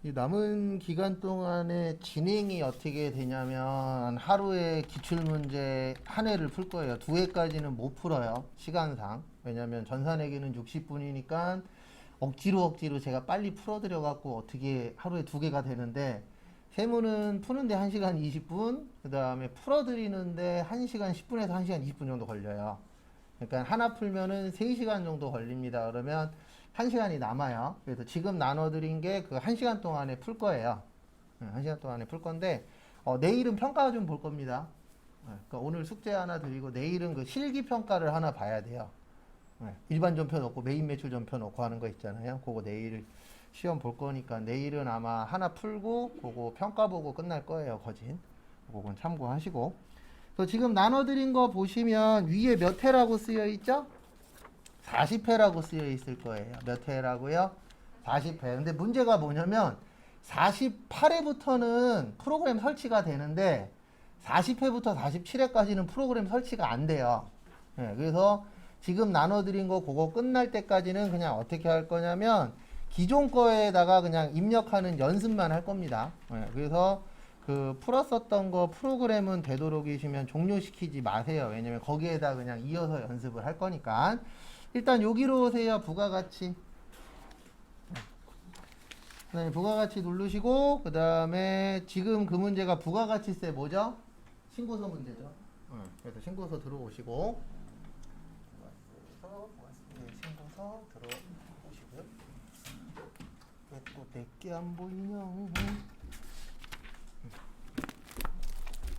이 남은 기간 동안에 진행이 어떻게 되냐면 하루에 기출문제 한 회를 풀 거예요. 두 회까지는 못 풀어요. 시간상. 왜냐면 전산회계는 60분이니까 억지로 제가 빨리 풀어드려 갖고 어떻게 하루에 두 개가 되는데 세무는 푸는데 1시간 20분, 그 다음에 풀어드리는데 1시간 10분에서 1시간 20분 정도 걸려요. 그러니까 하나 풀면은 3시간 정도 걸립니다. 그러면 1시간이 남아요. 그래서 지금 나눠드린 게 그 1시간 동안에 풀 거예요. 1시간 동안에 풀 건데, 내일은 평가 좀 볼 겁니다. 그러니까 오늘 숙제 하나 드리고, 내일은 그 실기 평가를 하나 봐야 돼요. 일반 전표 놓고 메인 매출 전표 놓고 하는 거 있잖아요. 그거 내일 시험 볼 거니까 내일은 아마 하나 풀고, 그거 평가 보고 끝날 거예요. 거진. 그건 참고하시고. 그래서 지금 나눠드린 거 보시면 위에 몇 회라고 쓰여 있죠? 40회라고 쓰여 있을 거예요. 몇 회라고요? 40회. 근데 문제가 뭐냐면 48회부터는 프로그램 설치가 되는데 40회부터 47회까지는 프로그램 설치가 안 돼요. 그래서 지금 나눠드린 거 그거 끝날 때까지는 그냥 어떻게 할 거냐면 기존 거에다가 그냥 입력하는 연습만 할 겁니다. 그래서 그 풀었었던 거 프로그램은 되도록이시면 종료시키지 마세요. 왜냐면 거기에다 그냥 이어서 연습을 할 거니까. 일단 여기로 오세요. 부가가치. 네, 부가가치 누르시고 그 다음에 지금 그 문제가 부가가치세 뭐죠? 신고서 문제죠. 그래서 신고서 들어오시고 신고서 들어오시고요. 왜 또 내게 안 보이냐?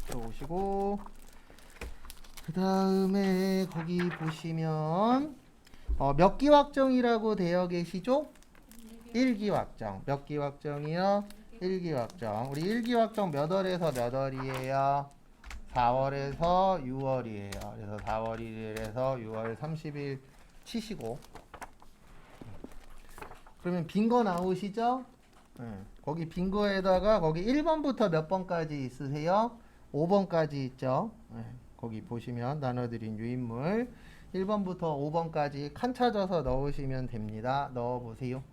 들어오시고 그 다음에 거기 보시면 몇 기 확정이라고 되어 계시죠? 1기 확정. 몇 기 확정이요? 1기 확정. 우리 1기 확정 몇 월에서 몇 월이에요? 4월에서 6월이에요. 그래서 4월 1일에서 6월 30일 치시고. 그러면 빈 거 나오시죠? 거기 빈 거에다가 거기 1번부터 몇 번까지 있으세요? 5번까지 있죠? 거기 보시면 나눠드린 유인물 1번부터 5번까지 칸 찾아서 넣으시면 됩니다. 넣어보세요.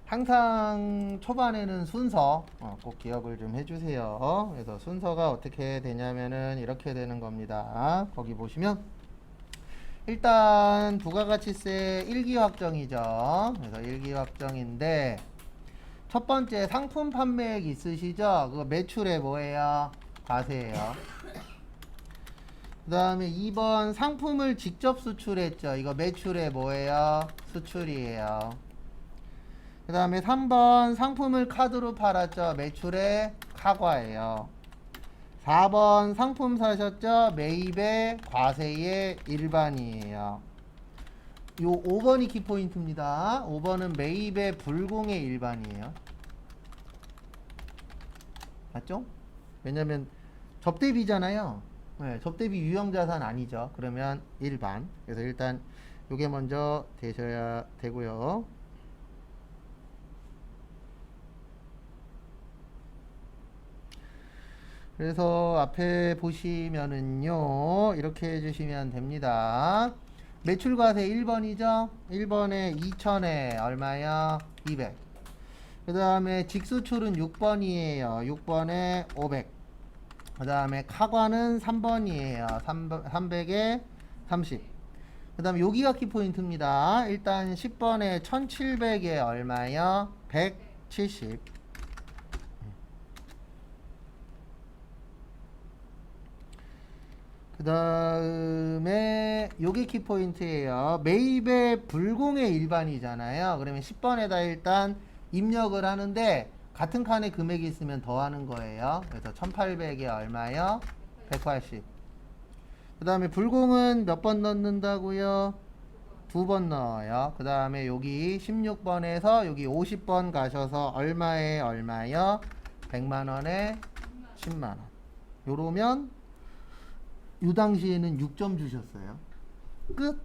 항상 초반에는 순서 꼭 기억을 좀 해주세요. 그래서 순서가 어떻게 되냐면은 이렇게 되는 겁니다. 거기 보시면 일단 부가가치세 1기 확정이죠. 그래서 1기 확정인데 첫 번째 상품 판매액 있으시죠? 그거 매출에 뭐예요? 과세예요. 그 다음에 2번 상품을 직접 수출했죠. 이거 매출에 뭐예요? 수출이에요. 그 다음에 3번 상품을 카드로 팔았죠. 매출에 카과예요. 4번 상품 사셨죠. 매입의 과세의 일반이에요. 요 5번이 키포인트입니다. 5번은 매입의 불공의 일반이에요. 맞죠? 왜냐면 접대비잖아요. 접대비 유형자산 아니죠. 그러면 일반. 그래서 일단 요게 먼저 되셔야 되고요. 그래서 앞에 보시면은요 이렇게 해주시면 됩니다. 매출과세 1번이죠. 1번에 2천에 얼마요? 200. 그 다음에 직수출은 6번이에요. 6번에 500. 그 다음에 카과는 3번이에요. 300에 30. 그 다음에 여기가 키포인트입니다. 일단 10번에 1700에 얼마요? 170. 그 다음에 요게 키포인트예요. 매입의 불공의 일반이잖아요. 그러면 10번에다 일단 입력을 하는데 같은 칸에 금액이 있으면 더하는 거예요. 그래서 1800에 얼마요? 180. 그 다음에 불공은 몇 번 넣는다고요? 2번 넣어요. 그 다음에 여기 16번에서 여기 50번 가셔서 얼마에 얼마요? 100만원에 10만원. 요러면 요 당시에는 6점 주셨어요. 끝.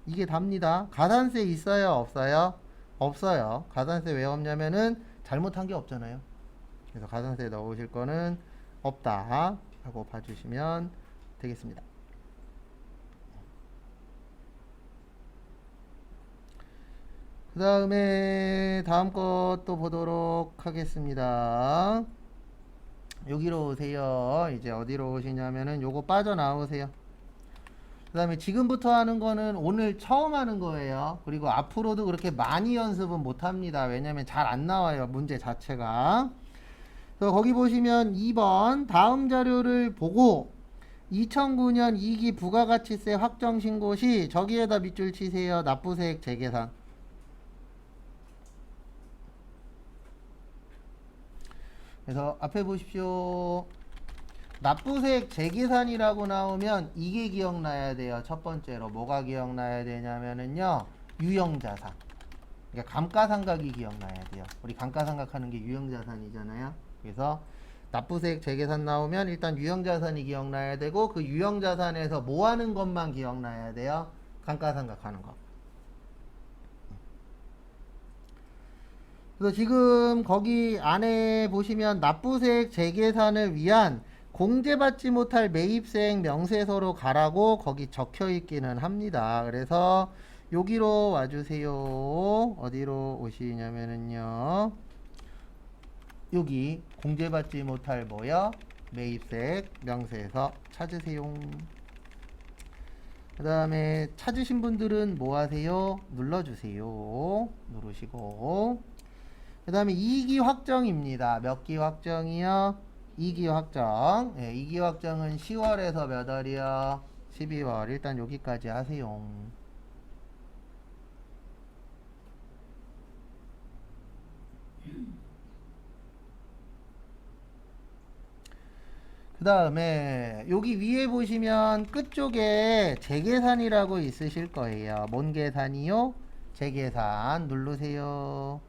이게 답니다. 가산세 있어요? 없어요? 없어요. 가산세 왜 없냐면은 잘못한 게 없잖아요. 그래서 가산세 넣으실 거는 없다 하고 봐주시면 되겠습니다. 그 다음에 다음 것도 보도록 하겠습니다. 여기로 오세요. 이제 어디로 오시냐면은 요거 빠져나오세요. 그 다음에 지금부터 하는 거는 오늘 처음 하는 거예요. 그리고 앞으로도 그렇게 많이 연습은 못 합니다. 왜냐면 잘 안 나와요. 문제 자체가. 그래서 거기 보시면 2번 다음 자료를 보고 2009년 2기 부가가치세 확정 신고 시 저기에다 밑줄 치세요. 납부세액 재계산. 그래서 앞에 보십시오. 납부세액 재계산이라고 나오면 이게 기억나야 돼요. 첫 번째로 뭐가 기억나야 되냐면은요, 유형자산. 그러니까 감가상각이 기억나야 돼요. 우리 감가상각하는 게 유형자산이잖아요. 그래서 납부세액 재계산 나오면 일단 유형자산이 기억나야 되고, 그 유형자산에서 뭐 하는 것만 기억나야 돼요. 감가상각하는 거. 그래서 지금 거기 안에 보시면 납부세액 재계산을 위한 공제받지 못할 매입세액 명세서로 가라고 거기 적혀 있기는 합니다. 그래서 여기로 와주세요. 어디로 오시냐면은요, 여기 공제받지 못할 뭐요? 매입세액 명세서 찾으세요. 그 다음에 찾으신 분들은 뭐 하세요? 눌러주세요. 누르시고. 그 다음에 2기 확정입니다. 몇 기 확정이요? 2기 확정. 예, 2기 확정은 10월에서 몇 월이요? 12월. 일단 여기까지 하세요. 그 다음에 여기 위에 보시면 끝쪽에 재계산이라고 있으실 거예요. 뭔 계산이요? 재계산 누르세요.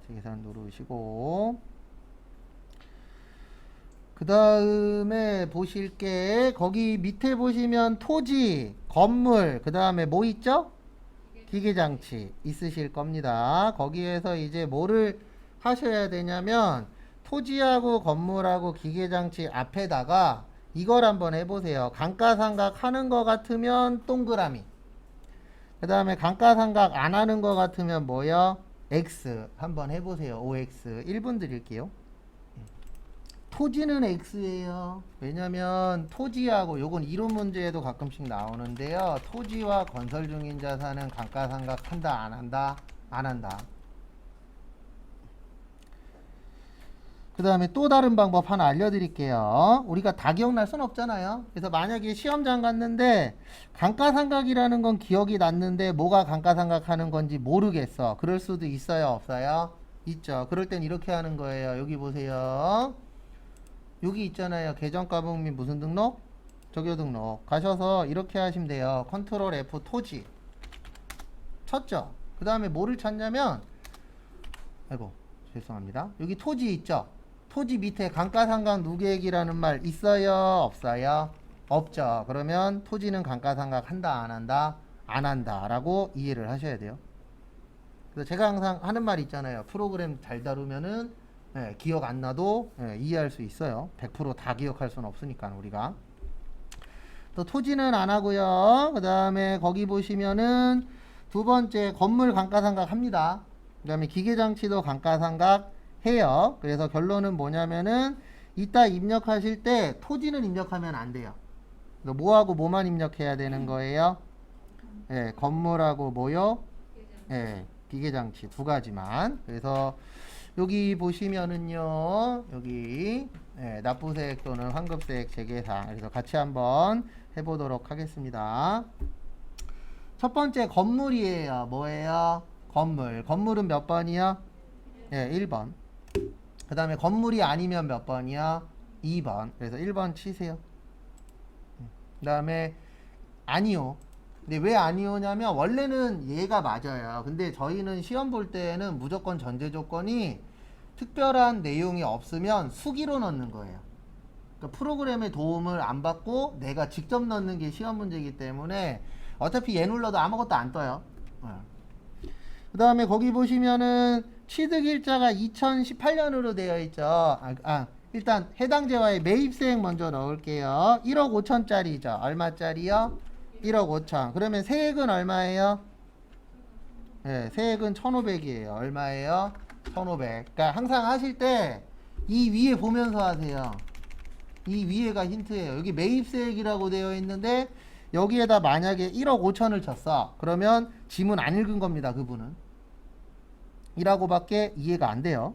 재계산 누르시고, 그 다음에 보실 게 거기 밑에 보시면 토지, 건물, 그 다음에 뭐 있죠? 기계장치 있으실 겁니다. 거기에서 이제 뭐를 하셔야 되냐면 토지하고 건물하고 기계장치 앞에다가 이걸 한번 해보세요. 감가상각 하는 거 같으면 동그라미, 그 다음에 감가상각 안 하는 거 같으면 뭐요? X 한번 해보세요. OX 1분 드릴게요. 토지는 X예요. 왜냐면 토지하고 요건 이론 문제에도 가끔씩 나오는데요. 토지와 건설 중인 자산은 감가상각 한다 안 한다? 안 한다. 그 다음에 또 다른 방법 하나 알려드릴게요. 우리가 다 기억날 순 없잖아요. 그래서 만약에 시험장 갔는데 감가상각이라는 건 기억이 났는데 뭐가 감가상각하는 건지 모르겠어. 그럴 수도 있어요, 없어요? 있죠. 그럴 땐 이렇게 하는 거예요. 여기 보세요. 여기 있잖아요. 계정가복 및 무슨 등록? 적요 등록. 가셔서 이렇게 하시면 돼요. 컨트롤 F 토지 쳤죠. 그 다음에 뭐를 찾냐면, 아이고 죄송합니다. 여기 토지 있죠. 토지 밑에 감가상각 누계액이라는 말 있어요, 없어요? 없죠. 그러면 토지는 감가상각 한다 안 한다? 안 한다 라고 이해를 하셔야 돼요. 그래서 제가 항상 하는 말 있잖아요. 프로그램 잘 다루면은 기억 안 나도 이해할 수 있어요. 100%다 기억할 수는 없으니까 우리가. 또 토지는 안 하고요. 그 다음에 거기 보시면은 두 번째 건물 감가상각 합니다. 그 다음에 기계장치도 감가상각 해요. 그래서 결론은 뭐냐면은 이따 입력하실 때 토지는 입력하면 안 돼요. 뭐하고 뭐만 입력해야 되는 거예요? 건물하고 뭐요? 기계장치 두 가지만. 그래서 여기 보시면은요, 여기 납부세액 또는 환급세액 재계산. 그래서 같이 한번 해보도록 하겠습니다. 첫 번째 건물이에요. 뭐예요? 건물. 건물은 몇 번이요? 1번. 그 다음에 건물이 아니면 몇 번이요? 2번. 그래서 1번 치세요. 그 다음에 아니요. 근데 왜 아니오냐면 원래는 얘가 맞아요. 근데 저희는 시험 볼 때는 무조건 전제 조건이 특별한 내용이 없으면 수기로 넣는 거예요. 그러니까 프로그램의 도움을 안 받고 내가 직접 넣는 게 시험 문제이기 때문에 어차피 얘 눌러도 아무것도 안 떠요. 그 다음에 거기 보시면은 취득일자가 2018년으로 되어 있죠. 일단 해당재와의 매입세액 먼저 넣을게요. 1억 5천짜리죠. 얼마짜리요? 1억 5천. 그러면 세액은 얼마예요? 예, 세액은 1,500이에요. 얼마예요? 1,500. 그러니까 항상 하실 때 이 위에 보면서 하세요. 이 위에가 힌트예요. 여기 매입세액이라고 되어 있는데 여기에다 만약에 1억 5천을 쳤어. 그러면 지문 안 읽은 겁니다. 그분은. 이라고밖에 이해가 안 돼요.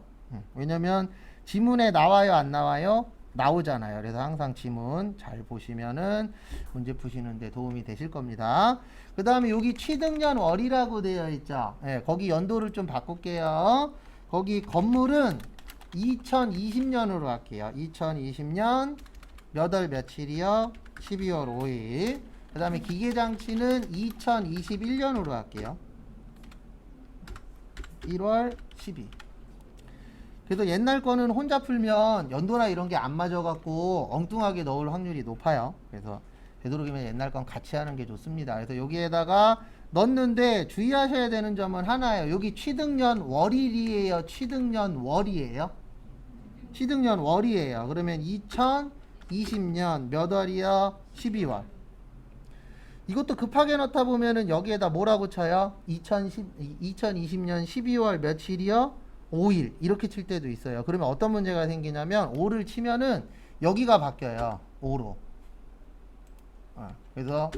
왜냐면 지문에 나와요, 안 나와요? 나오잖아요. 그래서 항상 지문 잘 보시면은 문제 푸시는데 도움이 되실 겁니다. 그 다음에 여기 취득년 월이라고 되어 있죠. 예, 거기 연도를 좀 바꿀게요. 거기 건물은 2020년으로 할게요. 2020년 몇 월 며칠이요? 12월 5일. 그 다음에 기계장치는 2021년으로 할게요. 1월 12일. 그래서 옛날 거는 혼자 풀면 연도나 이런 게 안 맞아갖고 엉뚱하게 넣을 확률이 높아요. 그래서 되도록이면 옛날 건 같이 하는 게 좋습니다. 그래서 여기에다가 넣는데 주의하셔야 되는 점은 하나예요. 여기 취득년 월일이에요? 취득년 월이에요? 취득년 월이에요. 그러면 2020년 몇 월이요? 12월. 이것도 급하게 넣다 보면은 여기에다 뭐라고 쳐요? 2020년 12월 며칠이요? 5일. 이렇게 칠 때도 있어요. 그러면 어떤 문제가 생기냐면 5를 치면은 여기가 바뀌어요. 5로. 그래서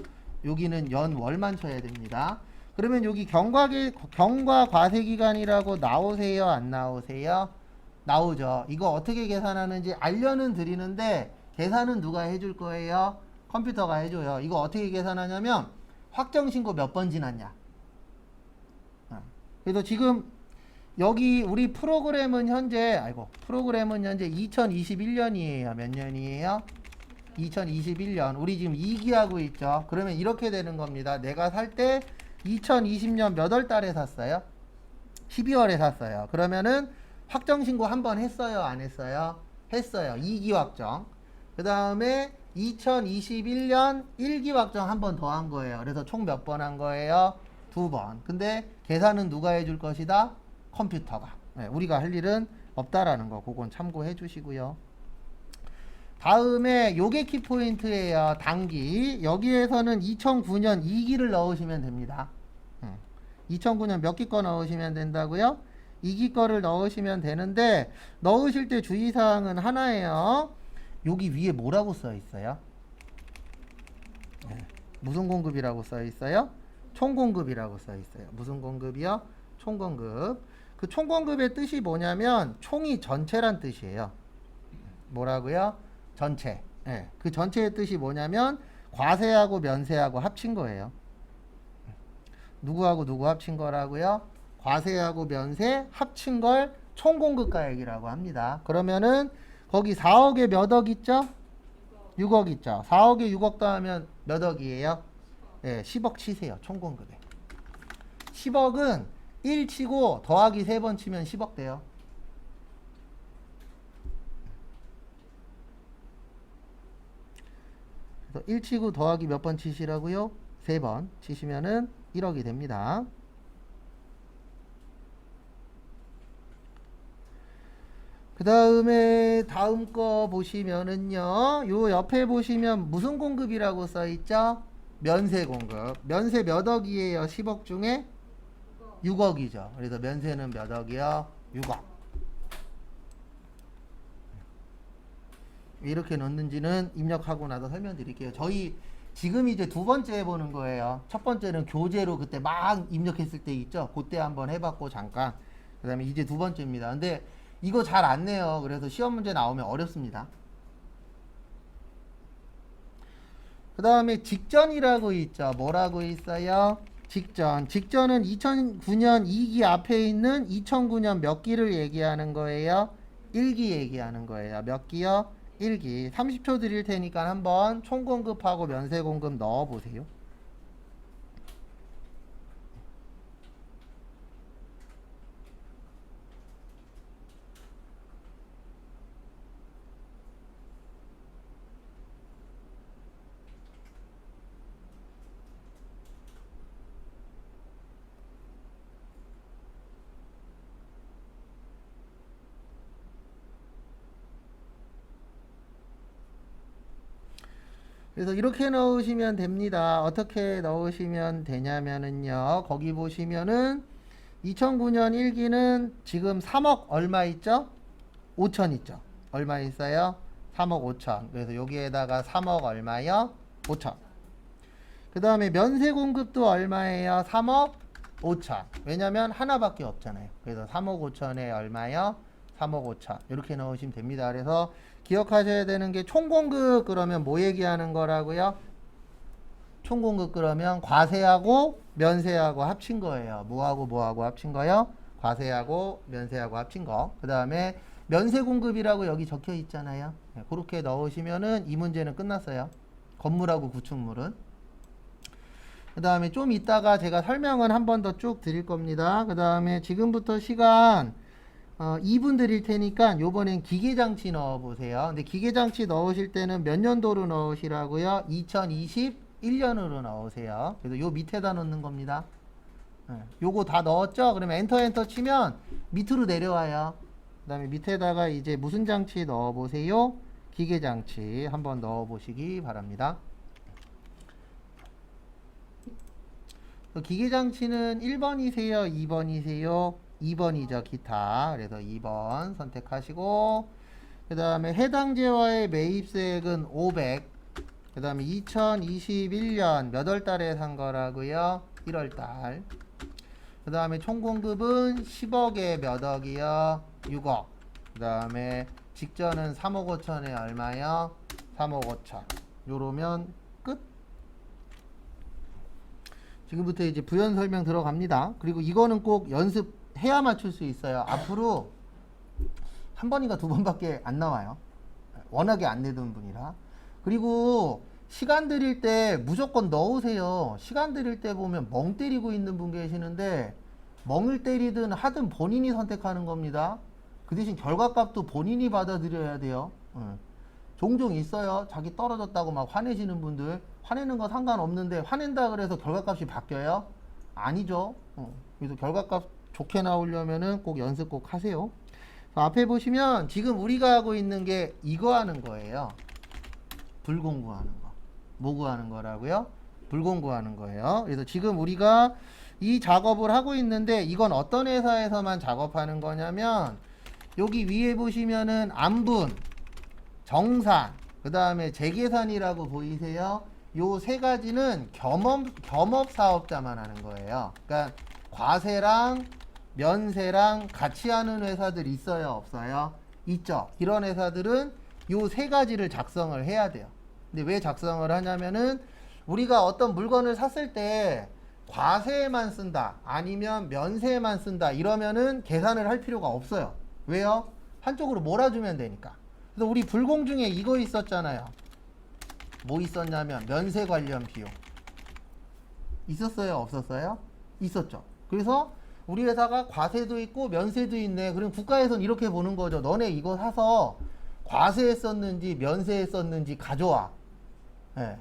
여기는 연월만 쳐야 됩니다. 그러면 여기 경과 과세기간이라고 나오세요? 안 나오세요? 나오죠. 이거 어떻게 계산하는지 알려는 드리는데 계산은 누가 해줄 거예요? 컴퓨터가 해줘요. 이거 어떻게 계산하냐면 확정신고 몇 번 지났냐. 그래서 지금 여기 우리 프로그램은 현재 2021년이에요. 몇 년이에요? 2021년. 우리 지금 2기하고 있죠. 그러면 이렇게 되는 겁니다. 내가 살 때 2020년 몇 월 달에 샀어요? 12월에 샀어요. 그러면은 확정신고 한 번 했어요? 안 했어요? 했어요. 2기 확정. 그 다음에 2021년 1기 확정 한 번 더 한 거예요. 그래서 총 몇 번 한 거예요? 2번. 근데 계산은 누가 해줄 것이다? 컴퓨터가. 네, 우리가 할 일은 없다라는 거. 그건 참고해 주시고요. 다음에 요게 키포인트예요. 단기. 여기에서는 2009년 2기를 넣으시면 됩니다. 2009년 몇 기 거 넣으시면 된다고요? 2기 거를 넣으시면 되는데 넣으실 때 주의사항은 하나예요. 여기 위에 뭐라고 써 있어요? 네. 무슨 공급이라고 써 있어요? 총공급이라고 써 있어요. 무슨 공급이요? 총공급. 그 총공급의 뜻이 뭐냐면 총이 전체란 뜻이에요. 뭐라고요? 전체. 네. 그 전체의 뜻이 뭐냐면 과세하고 면세하고 합친 거예요. 누구하고 누구 합친 거라고요? 과세하고 면세 합친 걸 총공급가액이라고 합니다. 그러면은 거기 4억에 몇 억 있죠? 6억 있죠. 4억에 6억 더하면 몇 억이에요? 네, 10억 치세요. 총공급에. 10억은 1 치고 더하기 3번 치면 10억 돼요. 그래서 1 치고 더하기 몇 번 치시라고요? 3번 치시면은 1억이 됩니다. 그 다음에 다음 거 보시면은요, 요 옆에 보시면 무슨 공급이라고 써 있죠? 면세 공급. 면세 몇 억이에요? 10억 중에 6억이죠. 그래서 면세는 몇 억이요? 6억. 이렇게 넣는지는 입력하고 나서 설명드릴게요. 저희 지금 이제 두 번째 해보는 거예요. 첫 번째는 교재로 그때 막 입력했을 때 있죠. 그때 한번 해봤고 잠깐. 그 다음에 이제 두 번째입니다. 근데 이거 잘 안 내요. 그래서 시험 문제 나오면 어렵습니다. 그 다음에 직전이라고 있죠. 뭐라고 있어요? 직전. 직전은 2009년 2기 앞에 있는 2009년 몇 기를 얘기하는 거예요? 1기 얘기하는 거예요. 몇 기요? 1기. 30초 드릴 테니까 한번 총공급하고 면세공급 넣어보세요. 그래서 이렇게 넣으시면 됩니다. 어떻게 넣으시면 되냐면은요. 거기 보시면은 2009년 1기는 지금 3억 얼마 있죠? 5천 있죠. 얼마 있어요? 3억 5천. 그래서 여기에다가 3억 얼마요? 5천. 그 다음에 면세 공급도 얼마예요? 3억 5천. 왜냐면 하나밖에 없잖아요. 그래서 3억 5천에 얼마요? 3억 5천. 이렇게 넣으시면 됩니다. 그래서 기억하셔야 되는 게 총공급 그러면 뭐 얘기하는 거라고요? 총공급 그러면 과세하고 면세하고 합친 거예요. 뭐하고 합친 거요? 과세하고 면세하고 합친 거. 그 다음에 면세 공급이라고 여기 적혀 있잖아요. 네, 그렇게 넣으시면은 이 문제는 끝났어요. 건물하고 구축물은. 그 다음에 좀 이따가 제가 설명은 한 번 더 쭉 드릴 겁니다. 그 다음에 지금부터 시간 2분 드릴 테니까 요번엔 기계장치 넣어보세요. 근데 기계장치 넣으실 때는 몇 년도로 넣으시라고요? 2021년으로 넣으세요. 그래서 요 밑에다 넣는 겁니다. 요거 다 넣었죠? 그러면 엔터 치면 밑으로 내려와요. 그 다음에 밑에다가 이제 무슨 장치 넣어보세요? 기계장치 한번 넣어보시기 바랍니다. 기계장치는 1번이세요? 2번이세요? 2번이죠. 기타. 그래서 2번 선택하시고 그 다음에 해당 재화의 매입세액은 500. 그 다음에 2021년 몇 월 달에 산 거라고요? 1월 달. 그 다음에 총공급은 10억에 몇 억이요? 6억. 그 다음에 직전은 3억 5천에 얼마요? 3억 5천. 요러면 끝. 지금부터 이제 부연 설명 들어갑니다. 그리고 이거는 꼭 연습해야 맞출 수 있어요. 앞으로 한 번인가 두 번밖에 안 나와요. 워낙에 안 내던 분이라. 그리고 시간 드릴 때 무조건 넣으세요. 시간 드릴 때 보면 멍 때리고 있는 분 계시는데 멍을 때리든 하든 본인이 선택하는 겁니다. 그 대신 결과값도 본인이 받아들여야 돼요. 종종 있어요. 자기 떨어졌다고 막 화내시는 분들. 화내는 거 상관없는데 화낸다 그래서 결과값이 바뀌어요? 아니죠. 그래서 결과값 좋게 나오려면은 꼭 연습 꼭 하세요. 앞에 보시면 지금 우리가 하고 있는 게 이거 하는 거예요. 불공구하는 거. 뭐 구하는 거라고요? 불공구하는 거예요. 그래서 지금 우리가 이 작업을 하고 있는데 이건 어떤 회사에서만 작업하는 거냐면 여기 위에 보시면은 안분, 정산, 그 다음에 재계산이라고 보이세요? 요 세 가지는 겸업 사업자만 하는 거예요. 그러니까 과세랑 면세랑 같이 하는 회사들 있어요, 없어요? 있죠. 이런 회사들은 요 세 가지를 작성을 해야 돼요. 근데 왜 작성을 하냐면은 우리가 어떤 물건을 샀을 때 과세에만 쓴다, 아니면 면세에만 쓴다 이러면은 계산을 할 필요가 없어요. 왜요? 한쪽으로 몰아주면 되니까. 그래서 우리 불공 중에 이거 있었잖아요. 뭐 있었냐면 면세 관련 비용 있었어요? 없었어요? 있었죠. 그래서 우리 회사가 과세도 있고 면세도 있네. 그럼 국가에서는 이렇게 보는 거죠. 너네 이거 사서 과세에 썼는지 면세에 썼는지 가져와. 네.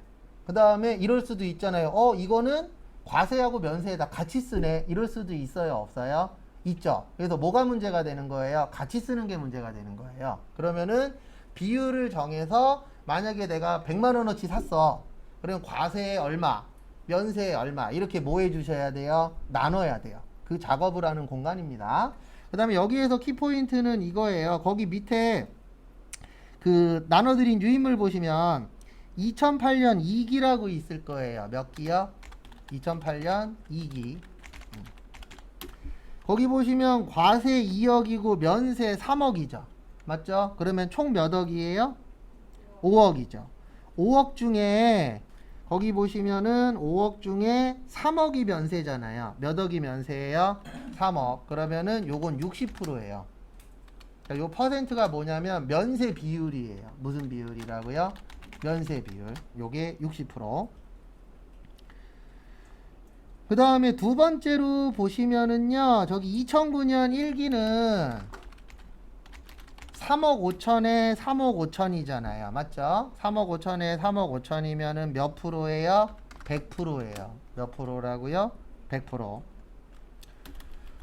그 다음에 이럴 수도 있잖아요. 이거는 과세하고 면세에다 같이 쓰네. 이럴 수도 있어요? 없어요? 있죠. 그래서 뭐가 문제가 되는 거예요? 같이 쓰는 게 문제가 되는 거예요. 그러면은 비율을 정해서 만약에 내가 100만 원어치 샀어. 그럼 과세에 얼마, 면세에 얼마 이렇게 뭐 해주셔야 돼요? 나눠야 돼요. 그 작업을 하는 공간입니다. 그 다음에 여기에서 키포인트는 이거예요. 거기 밑에 그 나눠드린 유인물 보시면 2008년 2기라고 있을 거예요. 몇 기요? 2008년 2기. 거기 보시면 과세 2억이고 면세 3억이죠. 맞죠? 그러면 총 몇 억이에요? 5억이죠. 5억 중에 거기 보시면은 5억 중에 3억이 면세잖아요. 몇 억이 면세예요? 3억. 그러면은 요건 60%예요. 요 퍼센트가 뭐냐면 면세 비율이에요. 무슨 비율이라고요? 면세 비율. 요게 60%. 그 다음에 두 번째로 보시면은요. 저기 2009년 1기는 3억 5천에 3억 5천이잖아요. 맞죠? 3억 5천에 3억 5천이면은 몇 프로예요? 100%예요. 몇 프로라고요? 100%.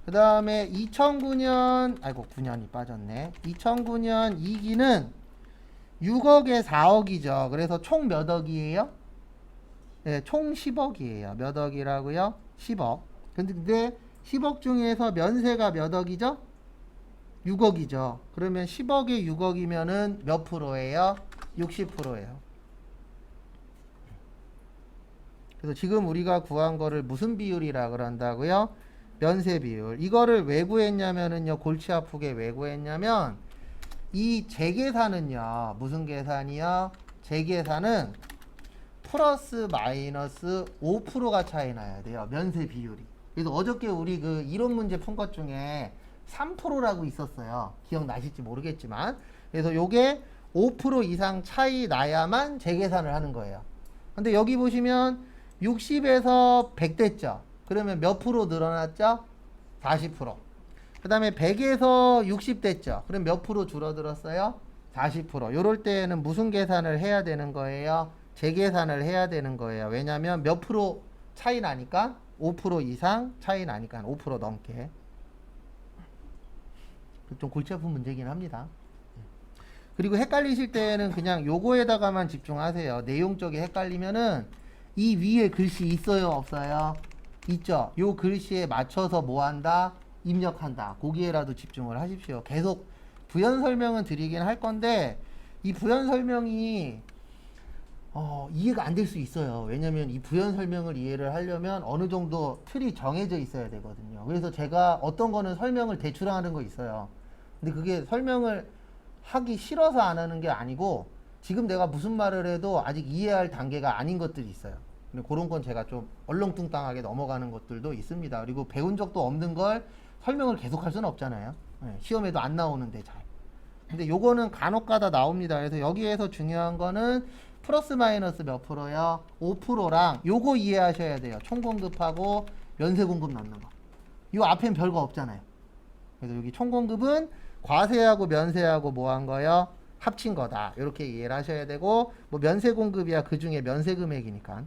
그 다음에 2009년, 아이고 9년이 빠졌네. 2009년 2기는 6억에 4억이죠. 그래서 총 몇 억이에요? 네, 총 10억이에요. 몇 억이라고요? 10억. 근데 10억 중에서 면세가 몇 억이죠? 6억이죠. 그러면 10억에 6억이면은 몇 프로예요? 60%예요. 그래서 지금 우리가 구한 거를 무슨 비율이라 그런다고요? 면세 비율. 이거를 왜 구했냐면은요, 골치 아프게 왜 구했냐면, 이 재계산은요, 무슨 계산이요? 재계산은 플러스 마이너스 5%가 차이 나야 돼요. 면세 비율이. 그래서 어저께 우리 그 이론 문제 푼 것 중에 3%라고 있었어요. 기억나실지 모르겠지만. 그래서 요게 5% 이상 차이 나야만 재계산을 하는 거예요. 근데 여기 보시면 60에서 100 됐죠. 그러면 몇 프로 늘어났죠? 40%. 그 다음에 100에서 60 됐죠. 그럼 몇 프로 줄어들었어요? 40%. 요럴 때에는 무슨 계산을 해야 되는 거예요? 재계산을 해야 되는 거예요. 왜냐면 몇 프로 차이 나니까 5% 이상 차이 나니까 5% 넘게. 좀 골치 아픈 문제긴 합니다. 그리고 헷갈리실 때는 그냥 요거에다가만 집중하세요. 내용적이 헷갈리면은 이 위에 글씨 있어요, 없어요? 있죠. 요 글씨에 맞춰서 뭐 한다? 입력한다. 거기에라도 집중을 하십시오. 계속 부연 설명은 드리긴 할 건데 이 부연 설명이 이해가 안 될 수 있어요. 왜냐면 이 부연 설명을 이해를 하려면 어느 정도 틀이 정해져 있어야 되거든요. 그래서 제가 어떤 거는 설명을 대충 하는 거 있어요. 근데 그게 설명을 하기 싫어서 안 하는 게 아니고 지금 내가 무슨 말을 해도 아직 이해할 단계가 아닌 것들이 있어요. 근데 그런 건 제가 좀 얼렁뚱땅하게 넘어가는 것들도 있습니다. 그리고 배운 적도 없는 걸 설명을 계속 할 수는 없잖아요. 시험에도 안 나오는데 잘. 근데 요거는 간혹가다 나옵니다. 그래서 여기에서 중요한 거는 플러스 마이너스 몇 프로요? 5%랑 요거 이해하셔야 돼요. 총공급하고 면세공급 넣는 거. 요 앞엔 별거 없잖아요. 그래서 여기 총공급은 과세하고 면세하고 뭐 한 거요? 합친 거다. 이렇게 이해를 하셔야 되고 뭐 면세공급이야 그 중에 면세금액이니까.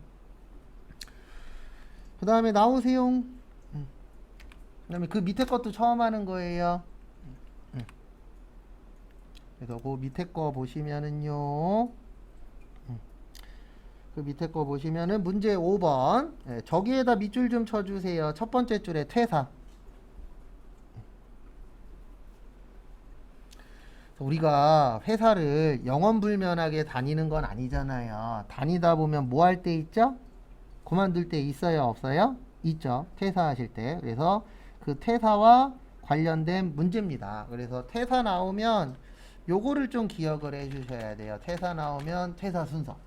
그 다음에 나오세요. 그 다음에 그 밑에 것도 처음 하는 거예요. 그래서 그 밑에 거 보시면은요. 그 밑에 거 보시면은 문제 5번. 저기에다 밑줄 좀 쳐주세요. 첫 번째 줄에 퇴사. 우리가 회사를 영원불면하게 다니는 건 아니잖아요. 다니다 보면 뭐 할 때 있죠? 그만둘 때 있어요, 없어요? 있죠. 퇴사하실 때. 그래서 그 퇴사와 관련된 문제입니다. 그래서 퇴사 나오면 요거를 좀 기억을 해 주셔야 돼요. 퇴사 나오면 퇴사 순서.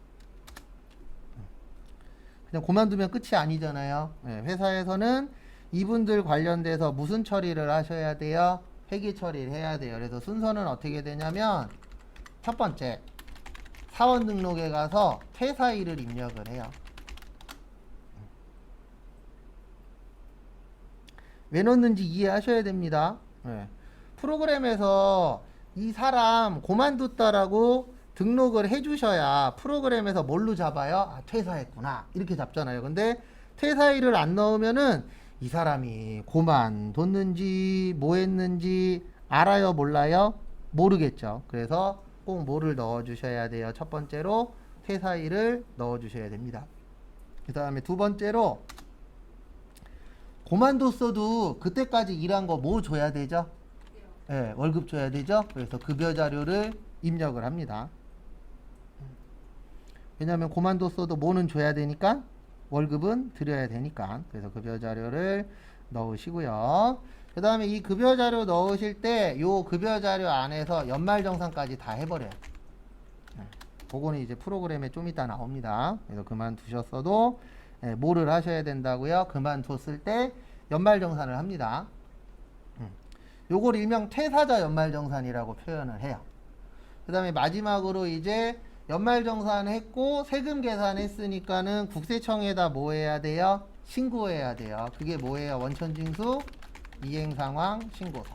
그냥 그만두면 끝이 아니잖아요. 회사에서는 이분들 관련돼서 무슨 처리를 하셔야 돼요? 회계 처리를 해야 돼요. 그래서 순서는 어떻게 되냐면 첫 번째 사원 등록에 가서 퇴사일을 입력을 해요. 왜 넣는지 이해하셔야 됩니다. 프로그램에서 이 사람 그만뒀다라고 등록을 해주셔야 프로그램에서 뭘로 잡아요? 아, 퇴사했구나 이렇게 잡잖아요. 근데 퇴사일을 안 넣으면은 이 사람이 그만뒀는지 뭐 했는지 알아요, 몰라요? 모르겠죠. 그래서 꼭 뭐를 넣어 주셔야 돼요. 첫 번째로 퇴사일을 넣어 주셔야 됩니다. 그 다음에 두 번째로 그만뒀어도 그때까지 일한 거 뭐 줘야 되죠? 월급 줘야 되죠. 그래서 급여 자료를 입력을 합니다. 왜냐하면 그만뒀어도 뭐는 줘야 되니까 월급은 드려야 되니까. 그래서 급여 자료를 넣으시고요. 그 다음에 이 급여 자료 넣으실 때 요 급여 자료 안에서 연말정산까지 다 해버려요. 그거는 이제 프로그램에 좀 이따 나옵니다. 그래서 그만두셨어도 뭐를 하셔야 된다고요? 그만뒀을 때 연말정산을 합니다. 요걸 일명 퇴사자 연말정산이라고 표현을 해요. 그 다음에 마지막으로 이제 연말정산 했고 세금 계산했으니까는 국세청에다 뭐 해야 돼요? 신고해야 돼요. 그게 뭐예요? 원천징수 이행상황 신고서.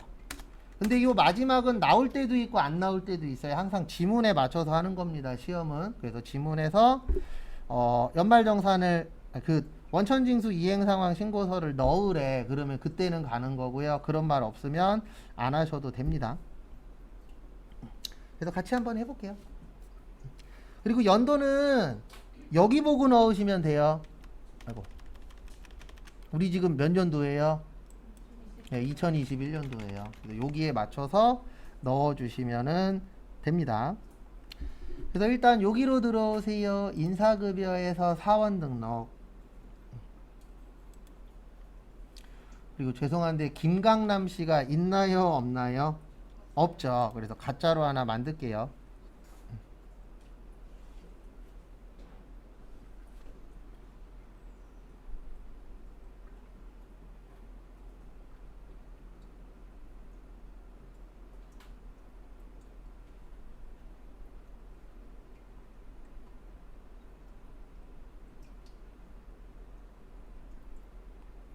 근데 이 마지막은 나올 때도 있고 안 나올 때도 있어요. 항상 지문에 맞춰서 하는 겁니다. 시험은. 그래서 지문에서 연말정산을 그 원천징수 이행상황 신고서를 넣으래. 그러면 그때는 가는 거고요. 그런 말 없으면 안 하셔도 됩니다. 그래서 같이 한번 해볼게요. 그리고 연도는 여기 보고 넣으시면 돼요. 아이고. 우리 지금 몇 년도예요? 네, 2021년도예요. 여기에 맞춰서 넣어주시면은 됩니다. 그래서 일단 여기로 들어오세요. 인사급여에서 사원 등록. 그리고 죄송한데 김강남 씨가 있나요? 없나요? 없죠. 그래서 가짜로 하나 만들게요.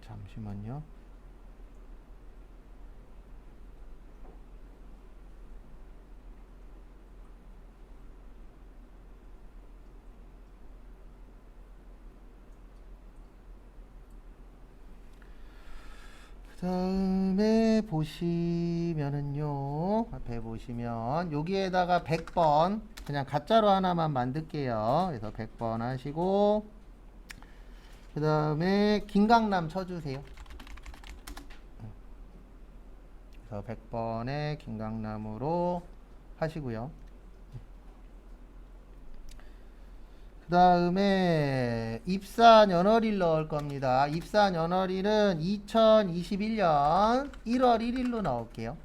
잠시만요. 그 다음에 보시면은요, 앞에 보시면 여기에다가 100번 그냥 가짜로 하나만 만들게요. 그래서 100번 하시고 그 다음에 김강남 쳐주세요. 그래서 100번에 김강남으로 하시고요. 그 다음에 입사 연월일 넣을 겁니다. 입사 연월일은 2021년 1월 1일로 넣을게요.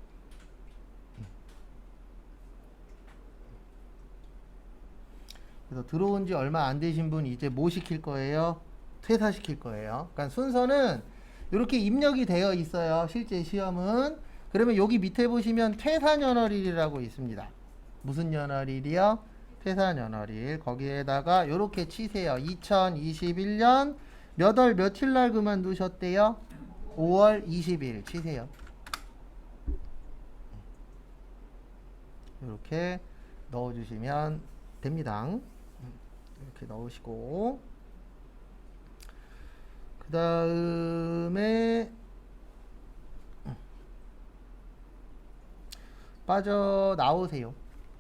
그래서 들어온 지 얼마 안 되신 분 이제 뭐 시킬 거예요? 퇴사시킬 거예요. 그러니까 순서는 이렇게 입력이 되어 있어요. 실제 시험은. 그러면 여기 밑에 보시면 퇴사 연월일이라고 있습니다. 무슨 연월일이요? 퇴사 연월일. 거기에다가 이렇게 치세요. 2021년 몇 월 며칠 날 그만두셨대요? 5월 20일 치세요. 이렇게 넣어주시면 됩니다. 이렇게 넣으시고 그 다음에 빠져나오세요.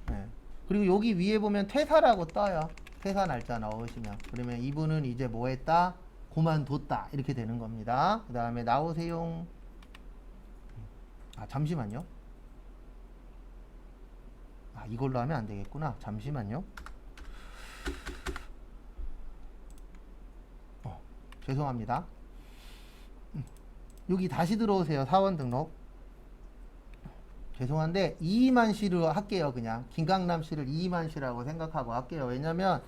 네. 그리고 여기 위에 보면 퇴사라고 떠요. 퇴사 날짜 넣으시면. 그러면 이분은 이제 뭐 했다? 그만뒀다. 이렇게 되는 겁니다. 그 다음에 나오세요. 아, 잠시만요. 아, 이걸로 하면 안 되겠구나. 잠시만요. 죄송합니다. 여기 다시 들어오세요. 사원 등록. 죄송한데 이희만 씨로 할게요. 그냥 김강남 씨를 이희만 씨라고 생각하고 할게요. 왜냐면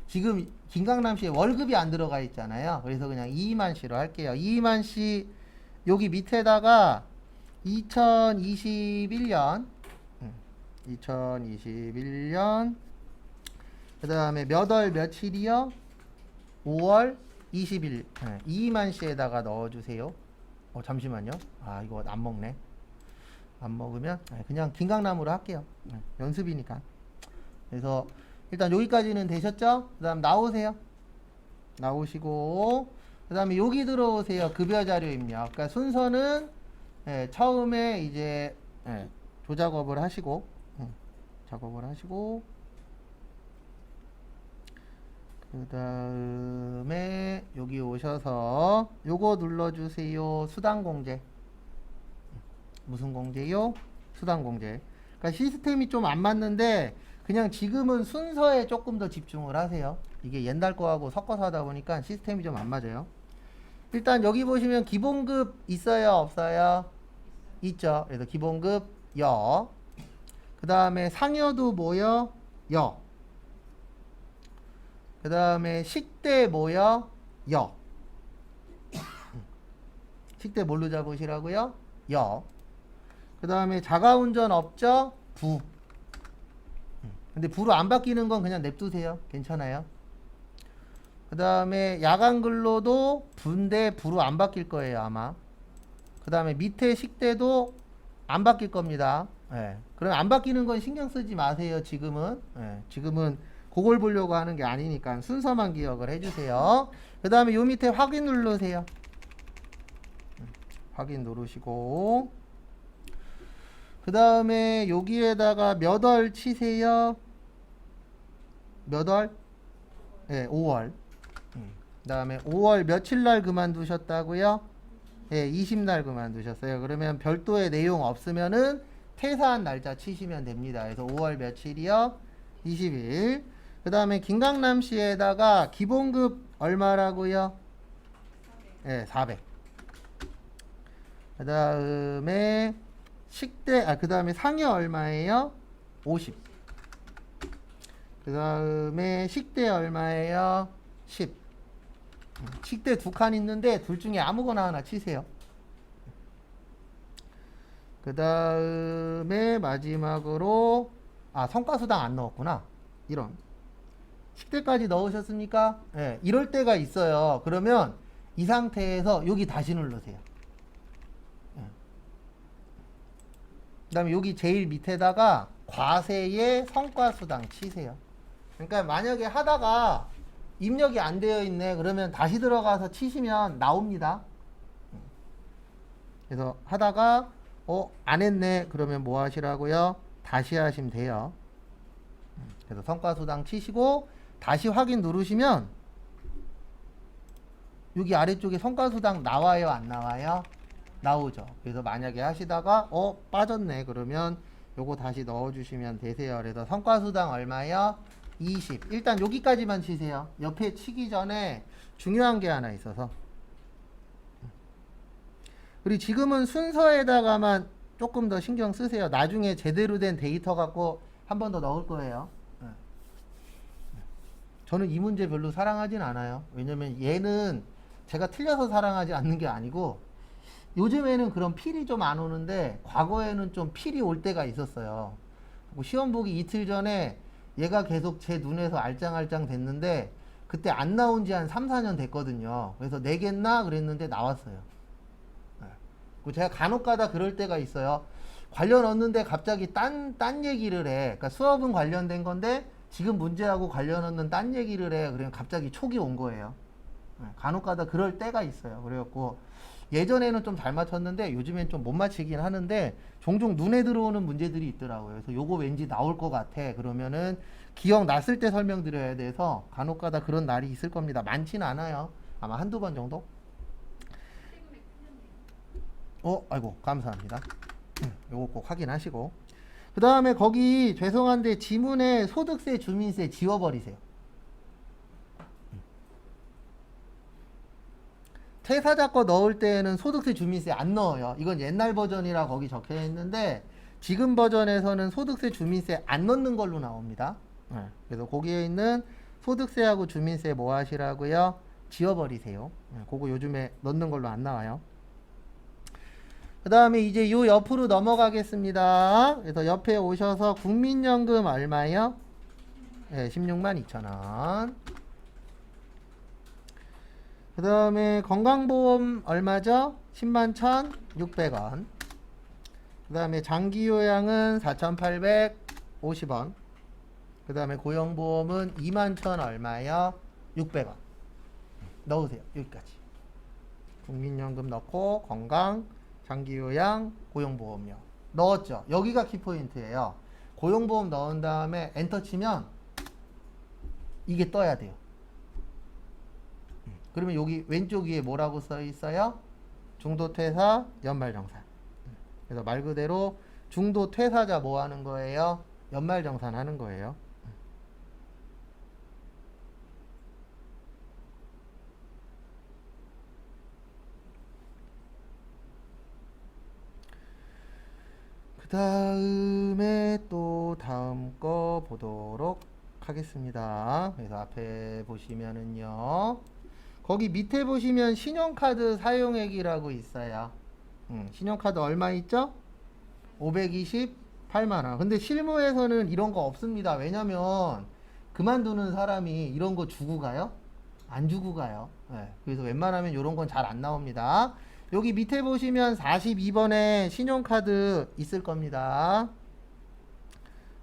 지금 김강남 씨의 월급이 안 들어가 있잖아요. 그래서 그냥 이희만 씨로 할게요. 이희만 씨 여기 밑에다가 2021년 그 다음에 몇 월 며칠이요? 5월 20일. 이희만 씨에다가 넣어주세요. 잠시만요. 아, 이거 안 먹네. 안 먹으면 그냥 김강남으로 할게요. 연습이니까. 그래서 일단 여기까지는 되셨죠? 그 다음 나오세요. 나오시고 그 다음에 여기 들어오세요. 급여 자료 입력. 그러니까 순서는 처음에 이제 조작업을 하시고 작업을 하시고 그 다음에 여기 오셔서 요거 눌러주세요. 수당공제. 무슨 공제요? 수당공제. 그러니까 시스템이 좀 안 맞는데 그냥 지금은 순서에 조금 더 집중을 하세요. 이게 옛날 거하고 섞어서 하다 보니까 시스템이 좀 안 맞아요. 일단 여기 보시면 기본급 있어요? 없어요? 있죠. 그래서 기본급 여. 그 다음에 상여도 뭐요? 여. 그 다음에 식대 뭐요? 여. 식대 뭘로 잡으시라고요? 여. 그 다음에 자가운전 없죠? 부. 근데 부로 안 바뀌는 건 그냥 냅두세요. 괜찮아요. 그 다음에 야간 근로도 부인데 부로 안 바뀔 거예요, 아마. 그 다음에 밑에 식대도 안 바뀔 겁니다. 그럼 안 바뀌는 건 신경 쓰지 마세요, 지금은. 지금은 그걸 보려고 하는 게 아니니까 순서만 기억을 해주세요. 그 다음에 요 밑에 확인 누르세요. 확인 누르시고 그 다음에 여기에다가 몇 월 치세요? 몇 월? 5월. 그 다음에 5월 며칠 날 그만두셨다고요? 예, 20날 그만두셨어요. 그러면 별도의 내용 없으면은 퇴사한 날짜 치시면 됩니다. 그래서 5월 며칠이요? 20일. 그 다음에 김강남 씨에다가 기본급 얼마라고요? 예, 400. 그 다음에 그 다음에 상여 얼마예요? 50. 그 다음에 식대 얼마예요? 10. 식대 2칸 있는데 둘 중에 아무거나 하나 치세요. 그 다음에 마지막으로 성과수당 안 넣었구나. 이런 식대까지 넣으셨습니까? 예, 이럴 때가 있어요. 그러면 이 상태에서 여기 다시 누르세요. 예. 그 다음에 여기 제일 밑에다가 과세의 성과수당 치세요. 그러니까 만약에 하다가 입력이 안 되어 있네 그러면 다시 들어가서 치시면 나옵니다. 그래서 하다가 안 했네 그러면 뭐 하시라고요? 다시 하시면 돼요. 그래서 성과수당 치시고 다시 확인 누르시면 여기 아래쪽에 성과수당 나와요 안 나와요? 나오죠. 그래서 만약에 하시다가 빠졌네 그러면 요거 다시 넣어주시면 되세요. 그래서 성과수당 얼마요? 20. 일단 여기까지만 치세요. 옆에 치기 전에 중요한 게 하나 있어서. 그리고 지금은 순서에다가만 조금 더 신경 쓰세요. 나중에 제대로 된 데이터 갖고 한 번 더 넣을 거예요. 저는 이 문제 별로 사랑하진 않아요. 왜냐면 얘는 제가 틀려서 사랑하지 않는 게 아니고 요즘에는 그런 필이 좀 안 오는데 과거에는 좀 필이 올 때가 있었어요. 시험 보기 이틀 전에 얘가 계속 제 눈에서 알짱알짱 됐는데 그때 안 나온 지 한 3, 4년 됐거든요. 그래서 내겠나 그랬는데 나왔어요. 제가 간혹 가다 그럴 때가 있어요. 관련 얻는데 갑자기 딴 얘기를 해. 그러니까 수업은 관련된 건데 지금 문제하고 관련 얻는 딴 얘기를 해. 그러면 갑자기 촉이 온 거예요. 간혹 가다 그럴 때가 있어요. 그래갖고 예전에는 좀 잘 맞췄는데 요즘엔 좀 못 맞히긴 하는데 종종 눈에 들어오는 문제들이 있더라고요. 그래서 요거 왠지 나올 것 같아. 그러면은 기억났을 때 설명드려야 돼서 간혹 가다 그런 날이 있을 겁니다. 많지는 않아요. 아마 한두 번 정도? 아이고 감사합니다. 요거 꼭 확인하시고 그 다음에 거기 죄송한데 지문에 소득세 주민세 지워버리세요. 퇴사자 거 넣을 때는 소득세 주민세 안 넣어요. 이건 옛날 버전이라 거기 적혀 있는데 지금 버전에서는 소득세 주민세 안 넣는 걸로 나옵니다. 그래서 거기에 있는 소득세하고 주민세 뭐 하시라고요? 지워버리세요. 그거 요즘에 넣는 걸로 안 나와요. 그 다음에 이제 요 옆으로 넘어가겠습니다. 그래서 옆에 오셔서 국민연금 얼마요? 네, 16만 2천원. 그 다음에 건강보험 얼마죠? 10만 1,600원. 그 다음에 장기요양은 4,850원. 그 다음에 고용보험은 2만 1,000 얼마요? 600원. 넣으세요. 여기까지. 국민연금 넣고 건강, 장기요양, 고용보험료. 넣었죠? 여기가 키포인트예요. 고용보험 넣은 다음에 엔터 치면 이게 떠야 돼요. 그러면 여기 왼쪽 위에 뭐라고 써 있어요? 중도퇴사, 연말정산. 그래서 말 그대로 중도퇴사자 뭐 하는 거예요? 연말정산 하는 거예요. 그 다음에 또 다음 거 보도록 하겠습니다. 그래서 앞에 보시면은요. 거기 밑에 보시면 신용카드 사용액이라고 있어요. 신용카드 얼마 있죠? 528만원. 근데 실무에서는 이런 거 없습니다. 왜냐면 그만두는 사람이 이런 거 주고 가요? 안 주고 가요. 네. 그래서 웬만하면 이런 건 잘 안 나옵니다. 여기 밑에 보시면 42번에 신용카드 있을 겁니다.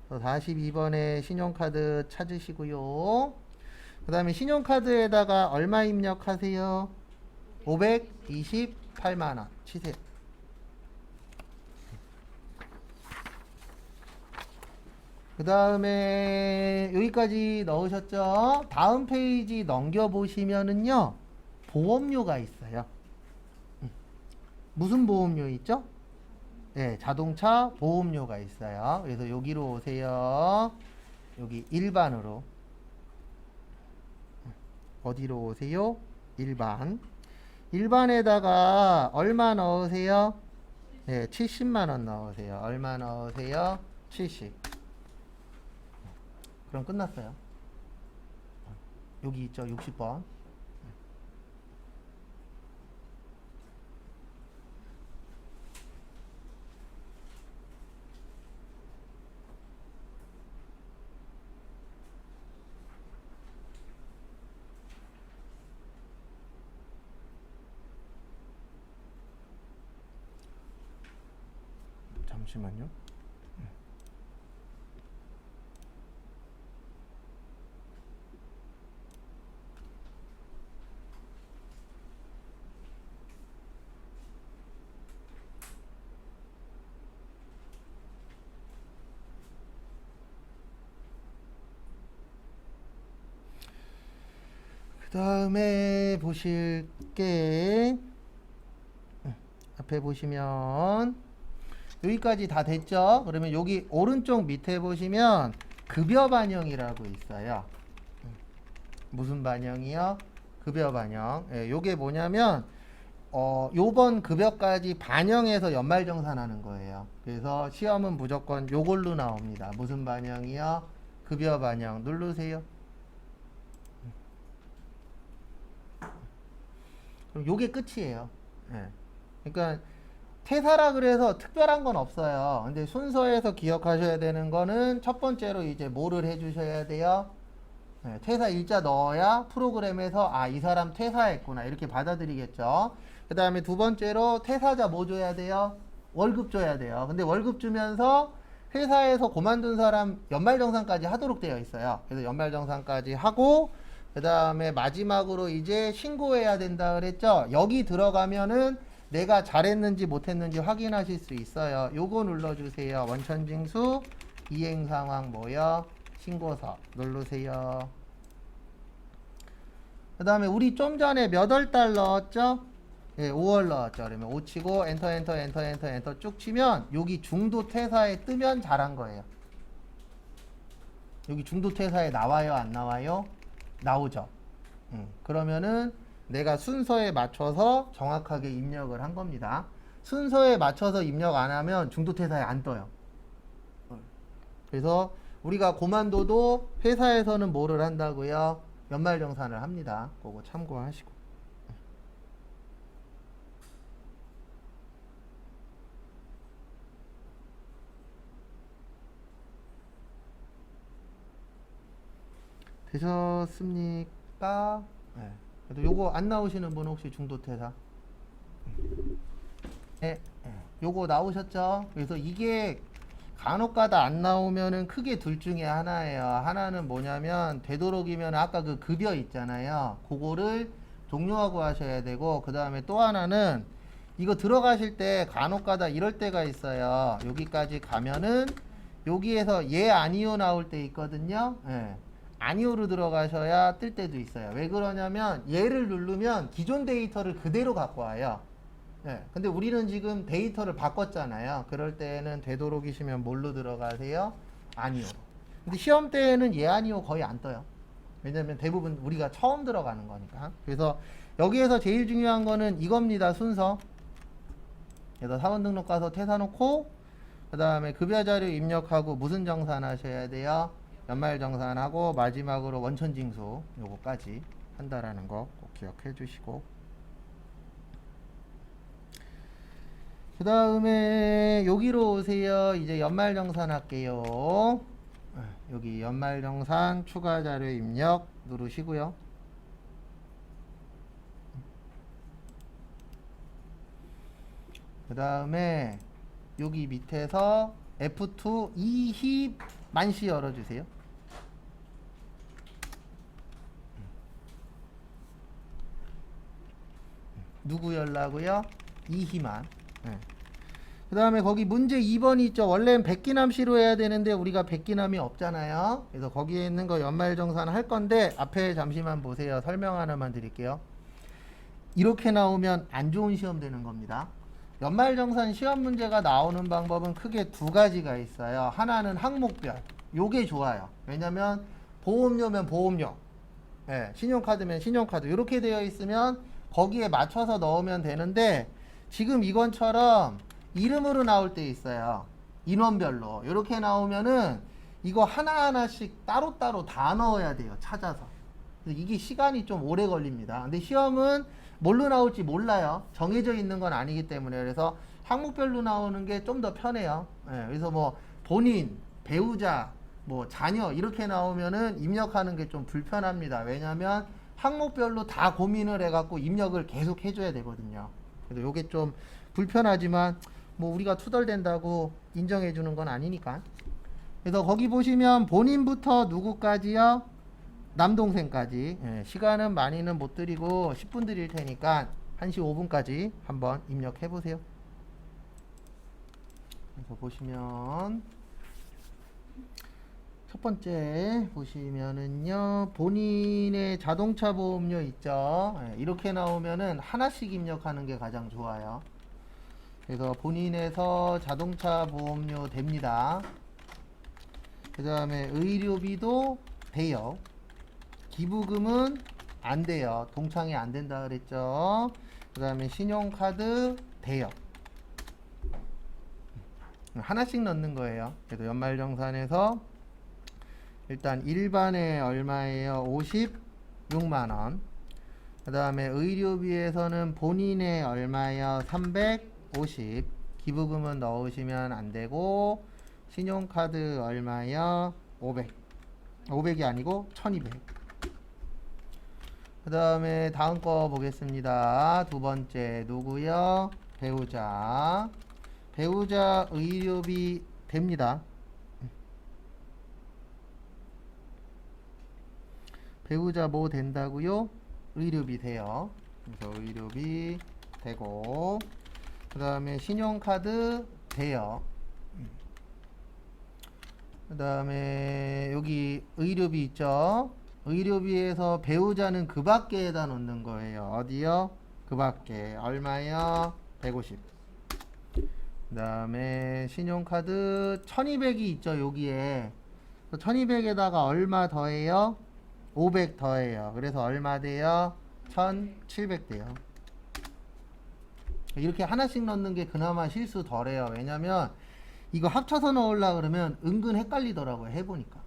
42번에 신용카드 찾으시고요. 그 다음에 신용카드에다가 얼마 입력하세요? 528만원 치세요. 그 다음에 여기까지 넣으셨죠? 다음 페이지 넘겨보시면은요 보험료가 있어요. 무슨 보험료 있죠? 네, 자동차 보험료가 있어요. 그래서 여기로 오세요. 여기 일반으로. 어디로 오세요? 일반. 일반에다가 얼마 넣으세요? 네, 70만 원 넣으세요. 얼마 넣으세요? 70. 그럼 끝났어요. 여기 있죠? 60번. 잠시만요. 그 다음에 보실 게 앞에 보시면 여기까지 다 됐죠? 그러면 여기 오른쪽 밑에 보시면 급여 반영이라고 있어요. 무슨 반영이요? 급여 반영. 예, 요게 뭐냐면 요번 급여까지 반영해서 연말정산하는 거예요. 그래서 시험은 무조건 요걸로 나옵니다. 무슨 반영이요? 급여 반영. 누르세요. 그럼 요게 끝이에요. 예. 그러니까 퇴사라 그래서 특별한 건 없어요. 근데 순서에서 기억하셔야 되는 거는 첫 번째로 이제 뭐를 해주셔야 돼요? 네, 퇴사 일자 넣어야 프로그램에서 아, 이 사람 퇴사했구나 이렇게 받아들이겠죠. 그 다음에 두 번째로 퇴사자 뭐 줘야 돼요? 월급 줘야 돼요. 근데 월급 주면서 회사에서 그만둔 사람 연말정산까지 하도록 되어 있어요. 그래서 연말정산까지 하고 그 다음에 마지막으로 이제 신고해야 된다 그랬죠. 여기 들어가면은 내가 잘했는지 못했는지 확인하실 수 있어요. 요거 눌러주세요. 원천징수 이행상황 뭐요? 신고서 누르세요. 그 다음에 우리 좀 전에 몇 월 달 넣었죠? 예, 5월 넣었죠. 그러면 5 치고 엔터 엔터 엔터 엔터 엔터 쭉 치면 여기 중도 퇴사에 뜨면 잘한 거예요. 여기 중도 퇴사에 나와요? 안 나와요? 나오죠. 그러면은 내가 순서에 맞춰서 정확하게 입력을 한 겁니다. 순서에 맞춰서 입력 안 하면 중도퇴사에 안 떠요. 그래서 우리가 고만둬도 회사에서는 뭐를 한다고요? 연말정산을 합니다. 그거 참고하시고. 되셨습니까? 네. 그래도 요거 안 나오시는 분 혹시 중도퇴사? 네, 요거 나오셨죠? 그래서 이게 간혹가다 안 나오면은 크게 둘 중에 하나예요. 하나는 뭐냐면 되도록이면 아까 그 급여 있잖아요. 그거를 종료하고 하셔야 되고 그 다음에 또 하나는 이거 들어가실 때 간혹가다 이럴 때가 있어요. 여기까지 가면은 여기에서 예 아니요 나올 때 있거든요. 예. 아니오로 들어가셔야 뜰 때도 있어요. 왜 그러냐면 얘를 누르면 기존 데이터를 그대로 갖고 와요. 네, 근데 우리는 지금 데이터를 바꿨잖아요. 그럴 때는 되도록이시면 뭘로 들어가세요? 아니오로. 근데 시험 때에는 예 아니오 거의 안 떠요. 왜냐면 대부분 우리가 처음 들어가는 거니까. 그래서 여기에서 제일 중요한 거는 이겁니다. 순서. 그래서 사원 등록 가서 퇴사 놓고 그 다음에 급여 자료 입력하고 무슨 정산 하셔야 돼요? 연말정산하고 마지막으로 원천징수 요거까지 한다라는 거 꼭 기억해 주시고 그 다음에 여기로 오세요. 이제 연말정산 할게요. 여기 연말정산 추가자료 입력 누르시고요. 그 다음에 여기 밑에서 F2 이희 만시 열어주세요. 누구 열라고요? 이희만. 네. 그 다음에 거기 문제 2번이 있죠. 원래는 백기남시로 해야 되는데 우리가 백기남이 없잖아요. 그래서 거기에 있는 거 연말정산 할 건데 앞에 잠시만 보세요. 설명 하나만 드릴게요. 이렇게 나오면 안 좋은 시험 되는 겁니다. 연말정산 시험 문제가 나오는 방법은 크게 두 가지가 있어요. 하나는 항목별. 요게 좋아요. 왜냐면 보험료면 보험료, 예, 신용카드면 신용카드 이렇게 되어 있으면 거기에 맞춰서 넣으면 되는데 지금 이건처럼 이름으로 나올 때 있어요. 인원별로 이렇게 나오면은 이거 하나하나씩 따로따로 다 넣어야 돼요. 찾아서. 그래서 이게 시간이 좀 오래 걸립니다. 근데 시험은 뭘로 나올지 몰라요. 정해져 있는 건 아니기 때문에. 그래서 항목별로 나오는 게 좀 더 편해요. 예, 그래서 뭐 본인, 배우자, 뭐 자녀 이렇게 나오면은 입력하는 게 좀 불편합니다. 왜냐하면 항목별로 다 고민을 해갖고 입력을 계속 해줘야 되거든요. 그래서 요게 좀 불편하지만 뭐 우리가 투덜댄다고 인정해주는 건 아니니까. 그래서 거기 보시면 본인부터 누구까지요? 남동생까지. 예, 시간은 많이는 못 드리고 10분 드릴 테니까 1시 5분까지 한번 입력해 보세요. 그래서 보시면 첫 번째 보시면은요, 본인의 자동차 보험료 있죠. 예, 이렇게 나오면은 하나씩 입력하는 게 가장 좋아요. 그래서 본인에서 자동차 보험료 됩니다. 그 다음에 의료비도 돼요. 기부금은 안 돼요. 동창이 안 된다 그랬죠. 그 다음에 신용카드 돼요. 하나씩 넣는 거예요. 그래도 연말정산에서 일단 일반에 얼마예요? 56만원. 그 다음에 의료비에서는 본인의 얼마예요? 350. 기부금은 넣으시면 안 되고, 신용카드 얼마예요? 500. 500이 아니고 1200. 그 다음에 다음 거 보겠습니다. 두 번째 누구요? 배우자. 배우자 의료비 됩니다. 배우자 뭐 된다고요? 의료비 돼요. 그래서 의료비 되고, 그 다음에 신용카드 돼요. 그 다음에 여기 의료비 있죠. 의료비에서 배우자는 그 밖에다 넣는 거예요. 어디요? 그 밖에. 얼마요? 150. 그 다음에 신용카드 1200이 있죠. 여기에 1200에다가 얼마 더해요? 500 더해요. 그래서 얼마 돼요? 1700 돼요. 이렇게 하나씩 넣는 게 그나마 실수 덜해요. 왜냐면 이거 합쳐서 넣으려고 그러면 은근 헷갈리더라고요. 해보니까.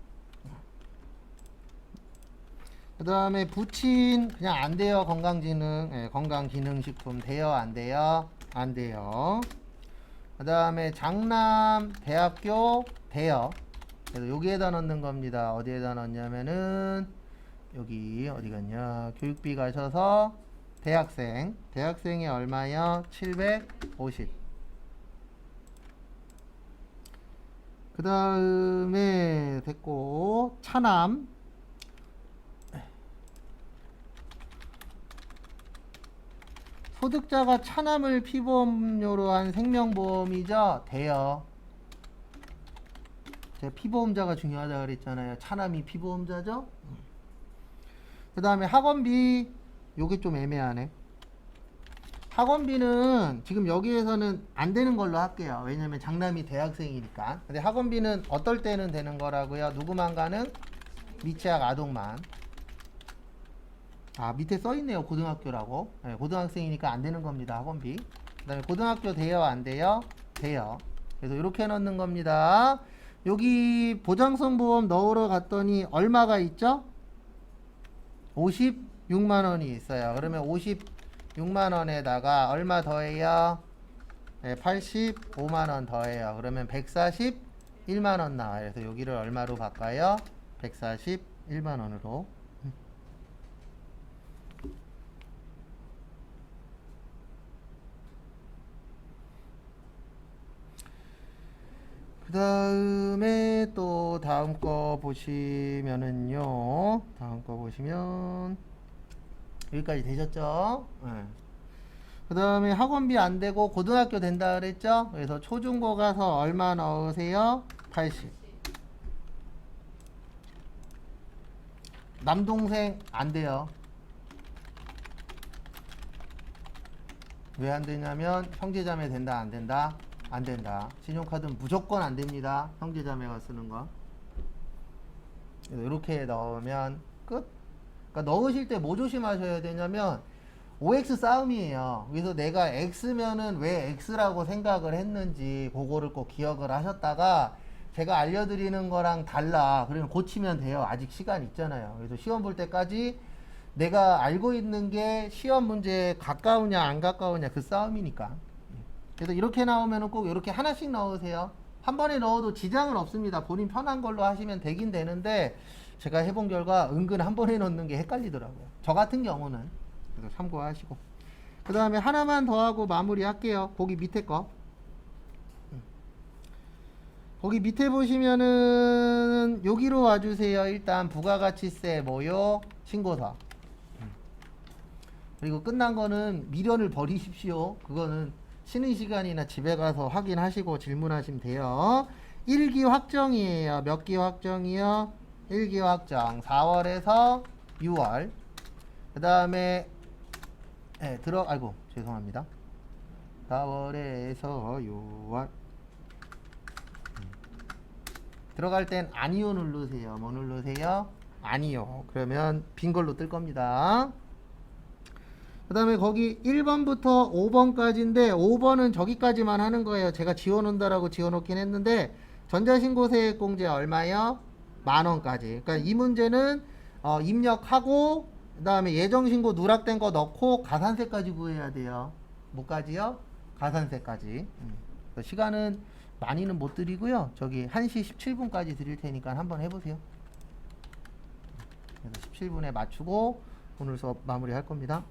그 다음에 부친 그냥 안 돼요. 건강기능, 예, 건강기능식품 돼요? 안 돼요? 안 돼요. 그 다음에 장남 대학교 돼요. 그래서 여기에다 넣는 겁니다. 어디에다 넣냐면은 여기 어디 갔냐? 교육비 가셔서 대학생. 대학생이 얼마요? 750. 그 다음에 됐고, 차남. 소득자가 차남을 피보험료로 한 생명보험이죠? 돼요. 제가 피보험자가 중요하다 그랬잖아요. 차남이 피보험자죠? 그 다음에 학원비, 요게 좀 애매하네. 학원비는 지금 여기에서는 안 되는 걸로 할게요. 왜냐면 장남이 대학생이니까. 근데 학원비는 어떨 때는 되는 거라고요? 누구만 가능? 미취학 아동만. 아, 밑에 써있네요. 고등학교라고. 네, 고등학생이니까 안 되는 겁니다. 학원비. 그 다음에 고등학교 돼요? 안 돼요? 돼요. 그래서 이렇게 넣는 겁니다. 여기 보장성 보험 넣으러 갔더니 얼마가 있죠? 56만원이 있어요. 그러면 56만원에다가 얼마 더해요? 네, 85만원 더해요. 그러면 141만원 나와요. 그래서 여기를 얼마로 바꿔요? 141만원으로. 그 다음에 또 다음 거 보시면은요. 다음 거 보시면 여기까지 되셨죠? 네. 그 다음에 학원비 안 되고 고등학교 된다 그랬죠? 그래서 초중고 가서 얼마 넣으세요? 80. 남동생 안 돼요. 왜 안 되냐면 형제자매 된다 안 된다? 안 된다. 신용카드는 무조건 안 됩니다. 형제자매가 쓰는 거. 이렇게 넣으면 끝. 그러니까 넣으실 때 뭐 조심하셔야 되냐면 OX 싸움이에요. 그래서 내가 X면은 왜 X라고 생각을 했는지 그거를 꼭 기억을 하셨다가 제가 알려드리는 거랑 달라. 그러면 고치면 돼요. 아직 시간 있잖아요. 그래서 시험 볼 때까지 내가 알고 있는 게 시험 문제에 가까우냐 안 가까우냐 그 싸움이니까. 그래서 이렇게 나오면은 꼭 이렇게 하나씩 넣으세요. 한 번에 넣어도 지장은 없습니다. 본인 편한 걸로 하시면 되긴 되는데 제가 해본 결과 은근 한 번에 넣는 게 헷갈리더라고요. 저 같은 경우는. 그래서 참고하시고. 그 다음에 하나만 더 하고 마무리 할게요. 거기 밑에 거. 거기 밑에 보시면은 여기로 와주세요. 일단 부가가치세 모요 신고서. 그리고 끝난 거는 미련을 버리십시오. 그거는 쉬는 시간이나 집에 가서 확인하시고 질문하시면 돼요. 1기 확정이에요. 몇 기 확정이요? 1기 확정. 4월에서 6월. 그 다음에 아이고 죄송합니다. 4월에서 6월. 들어갈 땐 아니요 누르세요. 뭐 누르세요? 아니요. 그러면 빈 걸로 뜰 겁니다. 그 다음에 거기 1번부터 5번까지인데 5번은 저기까지만 하는 거예요. 제가 지워놓는다라고 지워놓긴 했는데 전자신고세액공제 얼마요? 10,000원까지. 그러니까 이 문제는 입력하고 그 다음에 예정신고 누락된 거 넣고 가산세까지 구해야 돼요. 뭐까지요? 가산세까지. 시간은 많이는 못 드리고요. 저기 1시 17분까지 드릴 테니까 한번 해보세요. 그래서 17분에 맞추고 오늘 수업 마무리 할 겁니다.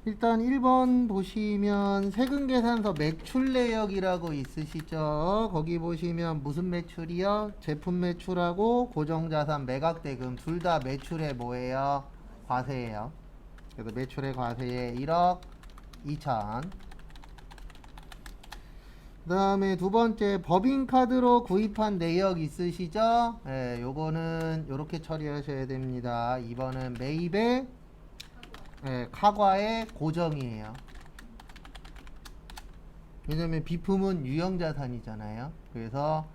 일단 1번 보시면 세금계산서 매출 내역이라고 있으시죠. 거기 보시면 무슨 매출이요? 제품 매출하고 고정자산 매각대금 둘 다 매출의 뭐예요? 과세예요. 그래서 매출의 과세에 1억 2천. 그 다음에 두 번째 법인카드로 구입한 내역 있으시죠? 예, 요거는 요렇게 처리하셔야 됩니다. 2번은 매입의 카과의 고정이에요. 왜냐면 비품은 유형자산이잖아요. 그래서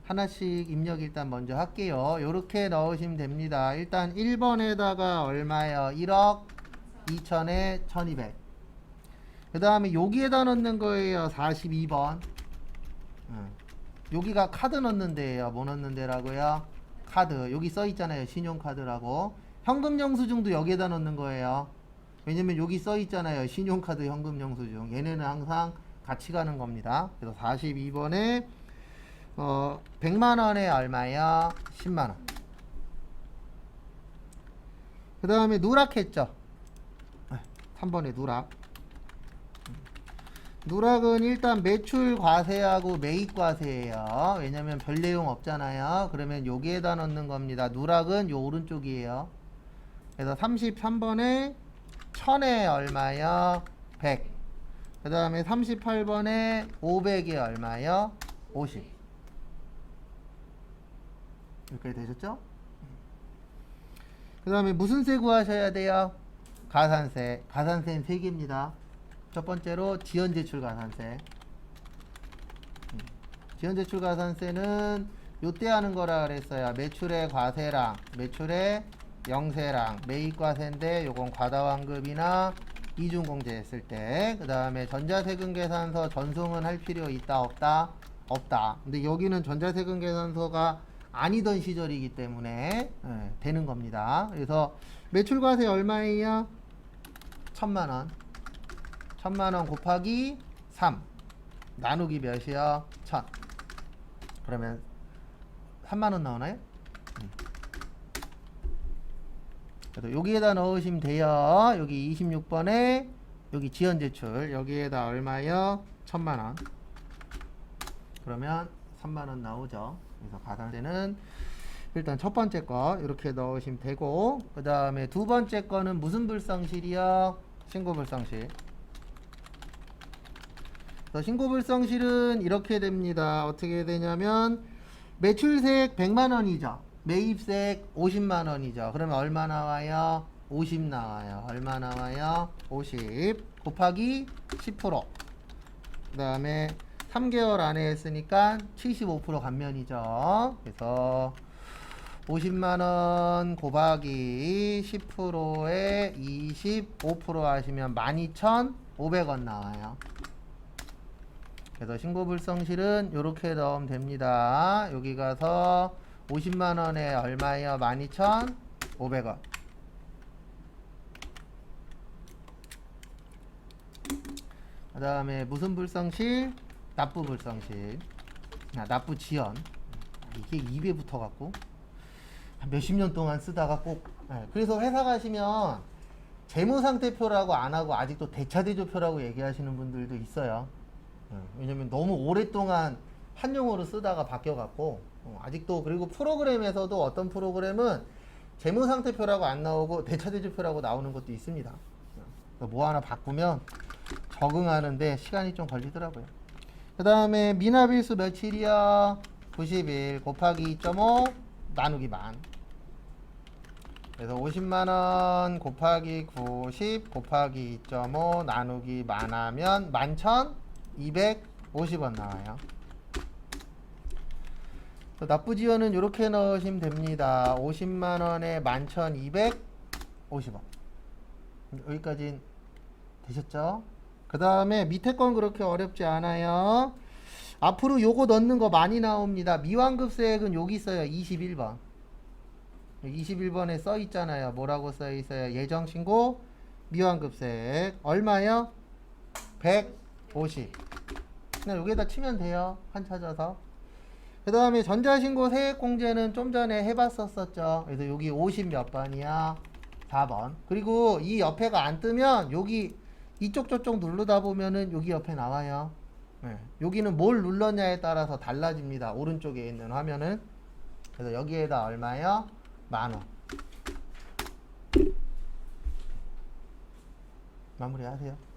하나씩 입력 일단 먼저 할게요. 요렇게 넣으시면 됩니다. 일단 1번에다가 얼마요? 1억 2천에 1200. 그 다음에 여기에다 넣는 거예요. 42번. 여기가 카드 넣는 데예요. 뭐 넣는 데라고요? 카드. 여기 써 있잖아요. 신용카드라고. 현금 영수증도 여기에다 넣는 거예요. 왜냐면 여기 써 있잖아요. 신용카드 현금 영수증. 얘네는 항상 같이 가는 겁니다. 그래서 42번에 100만원에 얼마요? 10만원. 그 다음에 누락했죠. 3번에 누락. 누락은 일단 매출 과세하고 매입 과세예요. 왜냐면 별 내용 없잖아요. 그러면 여기에다 넣는 겁니다. 누락은 요 오른쪽이에요. 그래서 33번에 1000에 얼마요? 100. 그 다음에 38번에 500이 얼마요? 50. 이렇게 되셨죠? 그 다음에 무슨 세 구하셔야 돼요? 가산세. 가산세는 3개입니다. 첫 번째로 지연제출 가산세. 지연제출 가산세는 요때 하는 거라 그랬어요. 매출의 과세랑 매출의 영세랑 매입과세인데 요건 과다환급이나 이중공제 했을 때. 그 다음에 전자세금계산서 전송은 할 필요 있다 없다? 없다. 근데 여기는 전자세금계산서가 아니던 시절이기 때문에 되는 겁니다. 그래서 매출과세 얼마예요? 1000만원. 1000만원 곱하기 3 나누기 몇이요? 1000. 그러면 3만원 나오나요? 그래서 여기에다 넣으시면 돼요. 여기 26번에 여기 지연제출 여기에다 얼마요? 1000만원. 그러면 3만원 나오죠. 그래서 가산세는 일단 첫 번째 거 이렇게 넣으시면 되고, 그 다음에 두 번째 거는 무슨 불성실이요? 신고불성실. 신고불성실은 이렇게 됩니다. 어떻게 되냐면 매출세액 100만원이죠. 매입세액 50만 원이죠. 그러면 얼마 나와요? 50 나와요. 얼마 나와요? 50 곱하기 10%. 그 다음에 3개월 안에 했으니까 75% 감면이죠. 그래서 50만원 곱하기 10%에 25% 하시면 12,500원 나와요. 그래서 신고불성실은 이렇게 넣으면 됩니다. 여기 가서 50만원에 얼마예요? 12,500원. 그 다음에 무슨 불성실? 납부불성실. 납부지연. 이게 입에 붙어갖고 몇십 년 동안 쓰다가 꼭. 그래서 회사 가시면 재무상태표라고 안 하고 아직도 대차대조표라고 얘기하시는 분들도 있어요. 왜냐면 너무 오랫동안 한 용어로 쓰다가 바뀌어갖고 아직도. 그리고 프로그램에서도 어떤 프로그램은 재무상태표라고 안 나오고 대차대조표라고 나오는 것도 있습니다. 뭐 하나 바꾸면 적응하는데 시간이 좀 걸리더라고요. 그 다음에 미납일수 며칠이야? 90일 곱하기 2.5 나누기 만. 그래서 50만원 곱하기 90 곱하기 2.5 나누기 만 하면 11,250원 나와요. 납부지원은 이렇게 넣으시면 됩니다. 50만원에 11,250원. 여기까지 되셨죠? 그 다음에 밑에 건 그렇게 어렵지 않아요. 앞으로 요거 넣는 거 많이 나옵니다. 미완급세액은 여기 있어요. 21번. 21번에 써 있잖아요. 뭐라고 써 있어요? 예정신고 미완급세액 얼마요? 150. 그냥 여기다 치면 돼요. 한 찾아서. 그 다음에 전자신고 세액공제는 좀 전에 해봤었죠. 그래서 여기 50 몇 번이야? 4번. 그리고 이 옆에가 안 뜨면 여기 이쪽 저쪽 누르다 보면은 여기 옆에 나와요. 여기는 뭘 눌렀냐에 따라서 달라집니다. 오른쪽에 있는 화면은. 그래서 여기에다 얼마요? 10,000원. 마무리하세요.